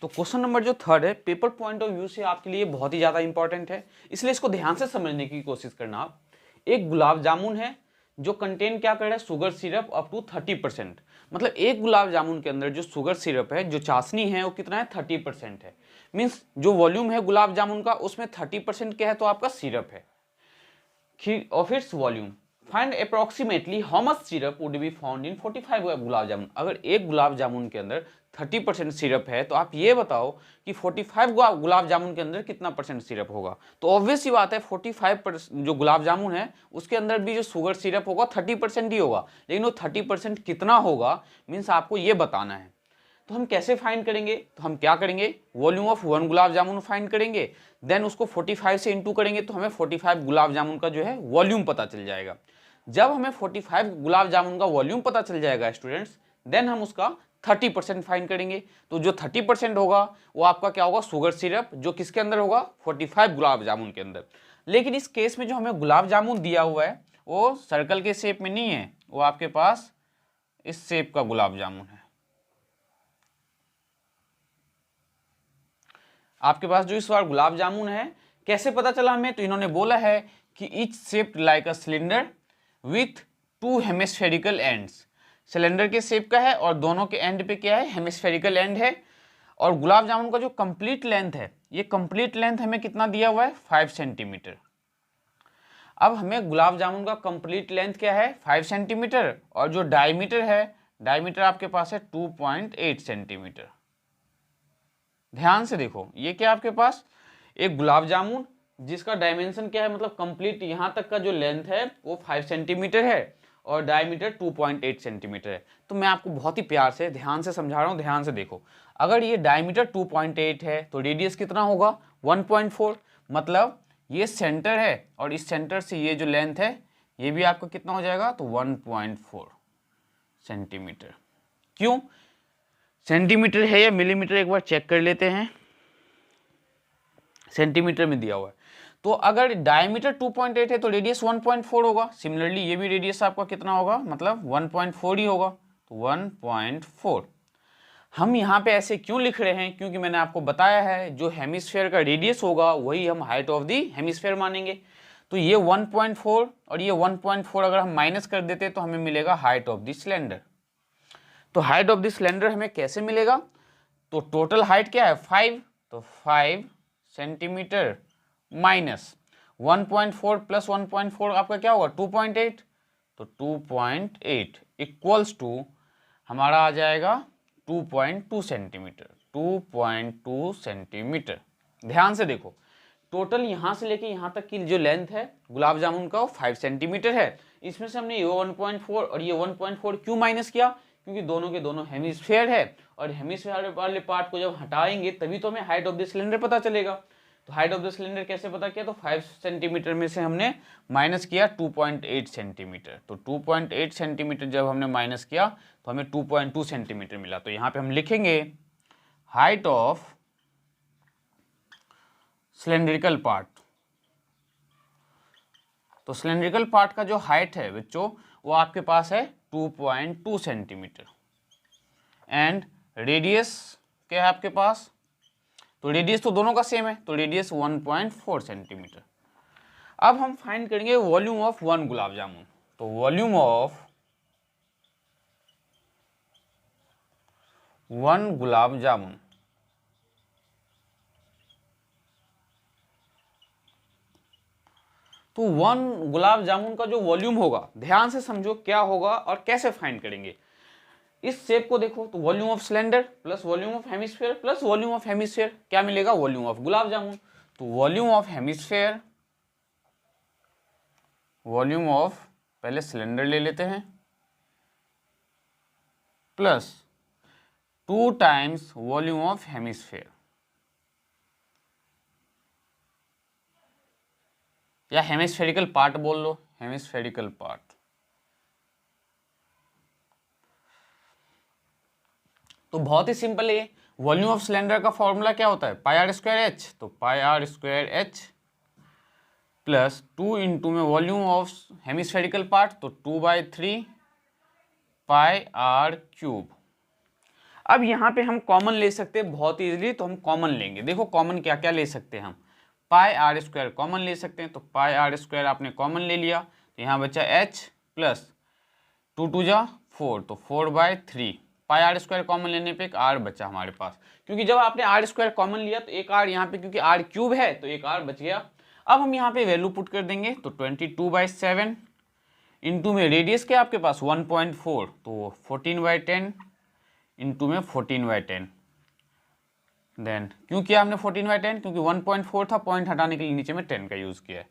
तो question number जो third है पेपर पॉइंट ऑफ व्यू से आपके लिए बहुत ही ज़्यादा इंपॉर्टेंट है, इसलिए इसको ध्यान से समझने की कोशिश करना। आप एक गुलाब जामुन है जो कंटेन क्या कर रहा है, शुगर सिरप अप टू 30%। मतलब एक गुलाब जामुन के अंदर जो शुगर सिरप है, जो चाशनी है, वो कितना है, 30% है। मीन्स जो वॉल्यूम है गुलाब जामुन का उसमें 30% क्या है, तो आपका सिरप है of its volume. Find approximately how much syrup would be found in 45 gulab jamun. अगर एक गुलाब जामुन के अंदर 30% सिरप है तो आप ये बताओ कि 45 गुलाब जामुन के अंदर कितना परसेंट सिरप होगा। तो ऑब्वियस ही बात है 45% जो गुलाब जामुन है उसके अंदर भी जो शुगर सिरप होगा 30% ही होगा, लेकिन वो 30% कितना होगा मीन्स आपको ये बताना है। तो हम कैसे फाइंड करेंगे, तो हम क्या करेंगे, volume of 1 gulab jamun find करेंगे, देन उसको 45 से इंटू करेंगे तो हमें 45 गुलाब जामुन का जो है वॉल्यूम पता चल जाएगा। जब हमें 45 गुलाब जामुन का वॉल्यूम पता चल जाएगा स्टूडेंट्स, देन हम उसका 30% फाइंड करेंगे। तो जो 30% होगा वो आपका क्या होगा, शुगर सिरप, जो किसके अंदर होगा, 45 गुलाब जामुन के अंदर। लेकिन इस केस में जो हमें गुलाब जामुन दिया हुआ है वो सर्कल के शेप में नहीं है, वो आपके पास इस शेप का गुलाब जामुन है। आपके पास जो इस बार गुलाब जामुन है, कैसे पता चला हमें, तो इन्होंने बोला है कि etch shaped like a cylinder with 2 hemispherical ends. Cylinder के शेप का है और दोनों के एंड पे क्या है, हेमिस्फेरिकल एंड है। और गुलाब जामुन का जो कंप्लीट लेंथ है, ये कंप्लीट लेंथ हमें कितना दिया हुआ है, 5 सेंटीमीटर। अब हमें गुलाब जामुन का कंप्लीट लेंथ क्या है, 5 सेंटीमीटर, और जो डायमीटर है, डायमीटर आपके पास है 2.8 सेंटीमीटर। ध्यान से देखो, ये क्या आपके पास एक गुलाब जामुन जिसका डायमेंशन क्या है, मतलब कंप्लीट यहां तक का जो लेंथ है वो 5 सेंटीमीटर है और डायमीटर 2.8 सेंटीमीटर है। तो मैं आपको बहुत ही प्यार से ध्यान से समझा रहा हूं, ध्यान से देखो। अगर ये डायमीटर 2.8 है तो रेडियस कितना होगा, 1.4। मतलब ये सेंटर है और इस सेंटर से ये जो लेंथ है ये भी आपका कितना हो जाएगा, तो 1.4 सेंटीमीटर। क्यों, सेंटीमीटर है या मिलीमीटर, एक बार चेक कर लेते हैं। सेंटीमीटर में दिया हुआ है, तो अगर डायमीटर 2.8 है तो रेडियस 1.4 होगा। सिमिलरली ये भी रेडियस आपका कितना होगा, मतलब 1.4 ही होगा, तो 1.4। हम यहाँ पे ऐसे क्यों लिख रहे हैं, क्योंकि मैंने आपको बताया है जो हेमिस्फेयर का रेडियस होगा वही हम हाइट ऑफ दी हेमिस्फेयर मानेंगे। तो ये 1.4 और ये 1.4 अगर हम माइनस कर देते तो हमें मिलेगा हाइट ऑफ द सिलेंडर। तो हाइट ऑफ द सिलेंडर हमें कैसे मिलेगा, तो टोटल हाइट क्या है 5, तो 5 सेंटीमीटर माइनस 1.4 प्लस 1.4 आपका क्या होगा 2.8, तो 2.8 इक्वल्स टू हमारा आ जाएगा 2.2 सेंटीमीटर, 2.2 सेंटीमीटर। ध्यान से देखो, टोटल यहाँ से लेके यहाँ तक की जो लेंथ है गुलाब जामुन का वो 5 सेंटीमीटर है। इसमें से हमने ये 1.4 और ये 1.4 क्यों माइनस किया, क्योंकि दोनों के दोनों हेमिस्फेयर है और हेमिस्फेयर वाले पार्ट को जब हटाएंगे तभी तो हमें हाइट ऑफ द सिलेंडर पता चलेगा। तो हाइट ऑफ द सिलेंडर कैसे पता किया, तो 5 सेंटीमीटर में से हमने माइनस किया 2.8 सेंटीमीटर। तो 2.8 सेंटीमीटर जब हमने माइनस किया तो हमें 2.2 सेंटीमीटर मिला। तो यहाँ पे हम लिखेंगे हाइट ऑफ सिलेंड्रिकल पार्ट। तो सिलेंड्रिकल पार्ट का जो हाइट है बच्चों वो आपके पास है 2.2 सेंटीमीटर एंड रेडियस क्या है आपके पास, तो रेडियस तो दोनों का सेम है, तो रेडियस 1.4 सेंटीमीटर। अब हम फाइंड करेंगे वॉल्यूम ऑफ 1 गुलाब जामुन। तो वॉल्यूम ऑफ 1 गुलाब जामुन, तो 1 गुलाब जामुन का जो वॉल्यूम होगा, ध्यान से समझो क्या होगा और कैसे फाइंड करेंगे। इस शेप को देखो, तो volume of cylinder plus volume of hemisphere plus volume of hemisphere क्या मिलेगा, वॉल्यूम ऑफ गुलाब जामुन। तो volume of hemisphere, volume of, पहले सिलेंडर ले लेते हैं, plus 2 times volume of hemisphere, या हेमिस्फेरिकल पार्ट बोल लो, हेमिस्फेरिकल पार्ट। तो बहुत ही सिंपल है, वॉल्यूम ऑफ सिलेंडर का फॉर्मूला क्या होता है, पाई आर स्क्वायर एच। तो pi r square h plus 2 into में वॉल्यूम ऑफ हेमिस्फेरिकल पार्ट, तो 2/3 पाई आर क्यूब। अब यहाँ पे हम कॉमन ले सकते हैं बहुत ईजिली, तो हम कॉमन लेंगे। देखो कॉमन क्या क्या ले सकते हैं हम, पाई आर स्क्वायर कॉमन ले सकते हैं, तो पाई आर स्क्वायर आपने कॉमन ले लिया, तो यहाँ बचा एच प्लस 2 2 जा 4, तो 4/3। पाई आर स्क्वायर कॉमन लेने पे एक आर बचा हमारे पास, क्योंकि जब आपने आर स्क्वायर कॉमन लिया तो एक आर यहाँ पे, क्योंकि आर क्यूब है तो एक आर बच गया। अब हम यहाँ पे वैल्यू पुट कर देंगे, तो 22/7 इंटू में रेडियस क्या आपके पास 1.4, तो 14/10 इंटू में 14/10। देन क्यों किया हमने 14/10, क्योंकि 1.4 था, पॉइंट हटाने के लिए नीचे में 10 का यूज़ किया है।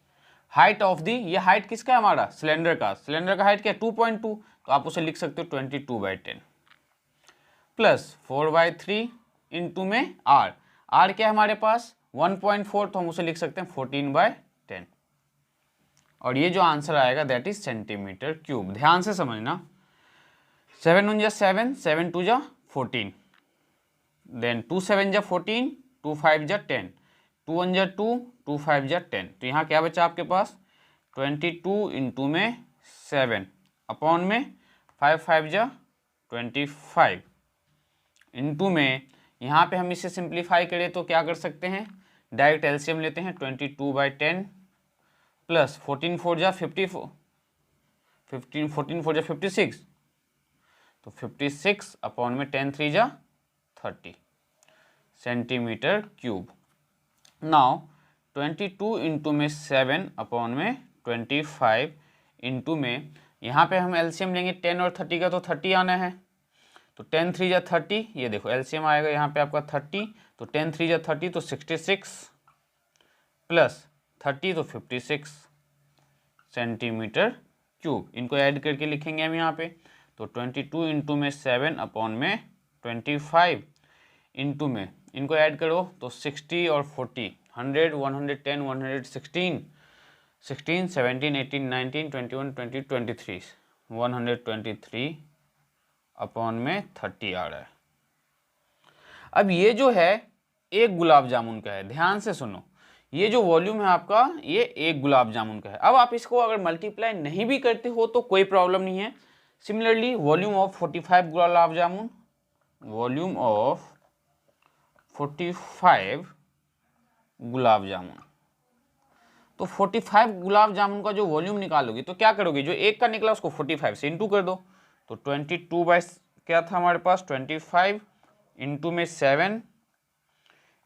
हाइट ऑफ दी, ये हाइट किसका है हमारा, सिलेंडर का। सिलेंडर का हाइट क्या है 2.2, तो आप उसे लिख सकते हो 22/10 प्लस 4/3 इंटू में आर। आर क्या है हमारे पास 1.4, तो हम उसे लिख सकते हैं 14/10, और ये जो आंसर आएगा दैट इज सेंटीमीटर क्यूब। ध्यान से समझना, 7 1 जा 7, 7 2 जा 14, देन 2 7 जा 14, 2 5 जा 10, 2 1 जा 2, 2 5 जा 10, तो यहाँ क्या बचा आपके पास 22 इंटू में 7 अपॉन में 5 5 जा 25 इंटू में, यहाँ पे हम इसे सिंप्लीफाई करें तो क्या कर सकते हैं, डायरेक्ट एलसीएम लेते हैं, 22/10 प्लस 14 4 जा 54, 15 14 4 जा 56, तो 56 अपॉन में 10 3 जा 30 सेंटीमीटर क्यूब। नाउ 22 इंटू में 7 अपॉन में 25 इंटू में, यहाँ पे हम एलसीएम लेंगे 10 और 30 का, तो 30 आना है, तो 10 3 जा 30, ये देखो एलसीएम आएगा यहाँ पे आपका 30, तो 10 3 जा 30, तो 66 प्लस 30, तो 56 सेंटीमीटर क्यूब। इनको ऐड करके लिखेंगे हम यहाँ पे, तो 22 इंटू में 7 अपॉन में 25 इंटू में, इनको ऐड करो तो 60 और 40, 100 110 116 16 17 18 19 21 20 23, 123 अपॉन में 30 आ रहा है। अब ये जो है एक गुलाब जामुन का है, ध्यान से सुनो, ये जो वॉल्यूम है आपका ये एक गुलाब जामुन का है। अब आप इसको अगर मल्टीप्लाई नहीं भी करते हो तो कोई प्रॉब्लम नहीं है। Similarly volume of 45 gulab jamun, volume of 45 गुलाब जामुन, तो 45 गुलाब जामुन का जो वॉल्यूम निकालोगे तो क्या करोगे, जो एक का निकला उसको 45 से इंटू कर दो, तो 22 बाई क्या था हमारे पास 25 इंटू में 7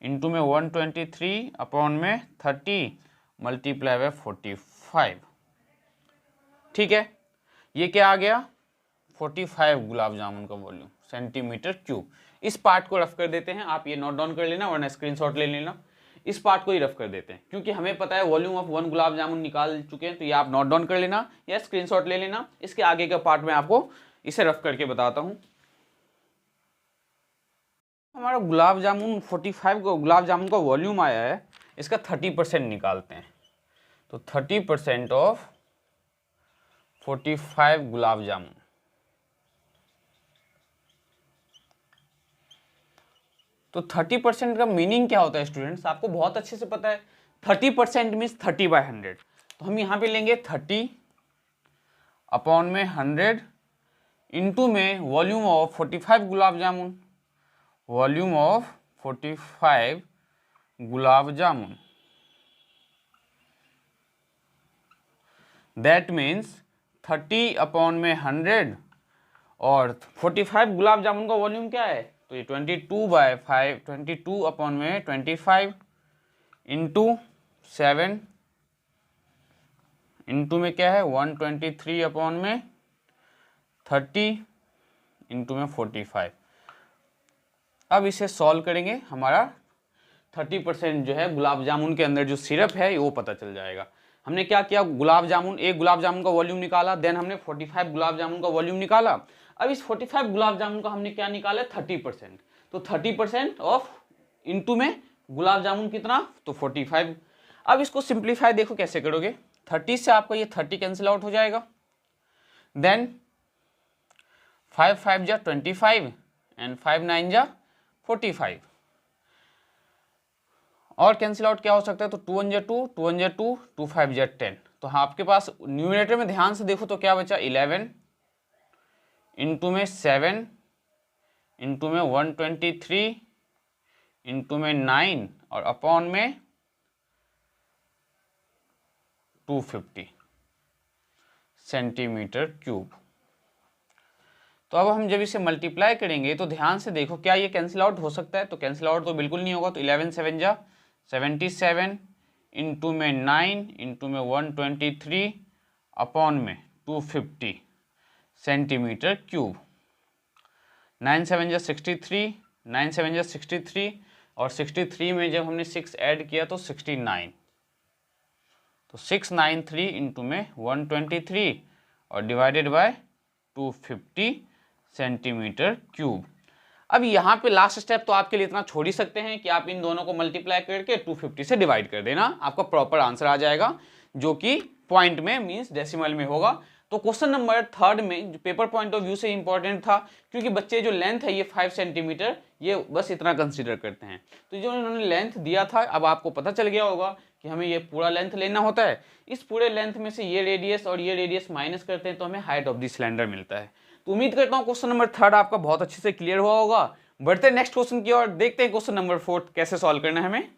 इंटू में 123 अपॉन में 30 मल्टीप्लाई बाय 45। ठीक है, ये क्या आ गया 45 गुलाब जामुन का वॉल्यूम सेंटीमीटर क्यूब। इस पार्ट को रफ कर देते हैं, आप ये नोट डाउन कर लेना वरना स्क्रीनशॉट ले लेना। इस पार्ट को ही रफ कर देते हैं क्योंकि हमें पता है वॉल्यूम ऑफ 1 गुलाब जामुन निकाल चुके हैं, तो ये आप नोट डाउन कर लेना या स्क्रीनशॉट ले लेना। इसके आगे का पार्ट में आपको इसे रफ करके बताता हूं। हमारा गुलाब जामुन 45 को गुलाब जामुन का वॉल्यूम आया है, इसका 30% निकालते हैं, तो 30% ऑफ 45 गुलाब जामुन, तो 30% का मीनिंग क्या होता है स्टूडेंट्स, आपको बहुत अच्छे से पता है। 30% मीन्स 30/100, तो हम यहाँ पे लेंगे 30 अपॉन में 100 इंटू में volume of 45 gulab jamun, volume of 45 gulab jamun, that means 30 upon में 100 और 45 गुलाब जामुन का वॉल्यूम क्या है, तो ये 22/5 22 अपॉन में 25 इंटू 7 इंटू में क्या है 123 अपॉन में 30 इंटू में 45। अब इसे सॉल्व करेंगे, हमारा 30% जो है गुलाब जामुन के अंदर जो सिरप है वो पता चल जाएगा। हमने क्या किया, गुलाब जामुन एक गुलाब जामुन का वॉल्यूम निकाला, देन हमने 45 गुलाब जामुन का वॉल्यूम निकाला। अब इस 45 गुलाब जामुन का हमने क्या निकाला 30%, तो 30% ऑफ इंटू में गुलाब जामुन कितना, तो 45। अब इसको सिंप्लीफाई देखो कैसे करोगे, 30 से आपका ये 30 कैंसिल आउट हो जाएगा, देन 5 5 जा 25 एंड 5 9 जा 45 और कैंसिल आउट क्या हो सकता है, तो 2 1 जा 2 2 1 जा 2 2 5 जा 10, तो हाँ आपके पास न्यूमरेटर में ध्यान से देखो तो क्या बचा 11 इंटू में 7 इंटू में 123 इंटू में 9 और अपॉन में 250 सेंटीमीटर क्यूब। तो अब हम जब इसे मल्टीप्लाई करेंगे तो ध्यान से देखो, क्या ये कैंसिल आउट हो सकता है? तो कैंसिल आउट तो बिल्कुल नहीं होगा। तो 11 7 जा 77 इंटू में 9 इंटू में 123 अपॉन में 250 सेंटीमीटर क्यूब। 9 7 जा 63, 9 7 जा 63 और 63 में जब हमने 6 ऐड किया तो 69। तो 693 इंटू में 123 और डिवाइडेड बाय 250 सेंटीमीटर क्यूब। अब यहाँ पे लास्ट स्टेप तो आपके लिए इतना छोड़ ही सकते हैं कि आप इन दोनों को मल्टीप्लाई करके 250 से डिवाइड कर देना, आपका प्रॉपर आंसर आ जाएगा, जो कि पॉइंट में मींस डेसिमल में होगा। तो क्वेश्चन नंबर 3 में जो पेपर पॉइंट ऑफ व्यू से इंपॉर्टेंट था, क्योंकि बच्चे जो लेंथ है ये 5 सेंटीमीटर, ये बस इतना कंसीडर करते हैं। तो जो इन्होंने लेंथ दिया था, अब आपको पता चल गया होगा कि हमें ये पूरा लेंथ लेना होता है। इस पूरे लेंथ में से ये रेडियस और ये रेडियस माइनस करते हैं तो हमें हाइट ऑफ द सिलेंडर मिलता है। तो उम्मीद करता हूँ क्वेश्चन नंबर 3 आपका बहुत अच्छे से क्लियर हुआ होगा। बढ़ते हैं नेक्स्ट क्वेश्चन की ओर, देखते हैं क्वेश्चन नंबर 4 कैसे सॉल्व करना है हमें।